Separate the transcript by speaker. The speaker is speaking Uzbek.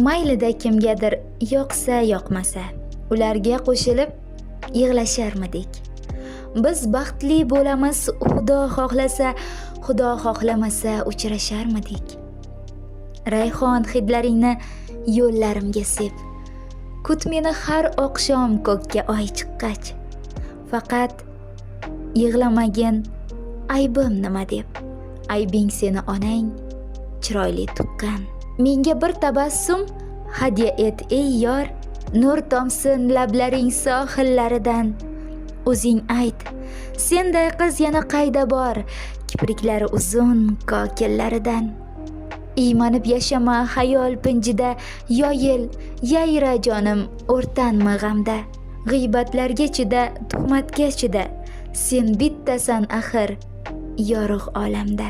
Speaker 1: Maylida kimgadir yoqsa yoqmasa, ularga qo'shilib yig'lasharmidik. Biz baxtli bo'lamiz, Xudo xohlasa, Xudo xohlamasa uchrasharmidik. Rayhon hidlaringni yo'llarimga sep, kut meni har oqshom ko'kka oy chiqqach. Faqat yig'lamagin aybim nima deb, aybing seni onang chiroyli tuqqan. Menga bir tabassum hadya et ey yor, nur tomsin lablaring sohillaridan. O'zing ayt, senday qiz yana qayda bor, kipriklari uzun kokillaridan. Iymanib yashama xayol pinjida, yoyil, yayra jonim, o'rtanma g'amda. G'iybatlarga chida, tuhmatga chida, sen bittasan axir yorug' olamda.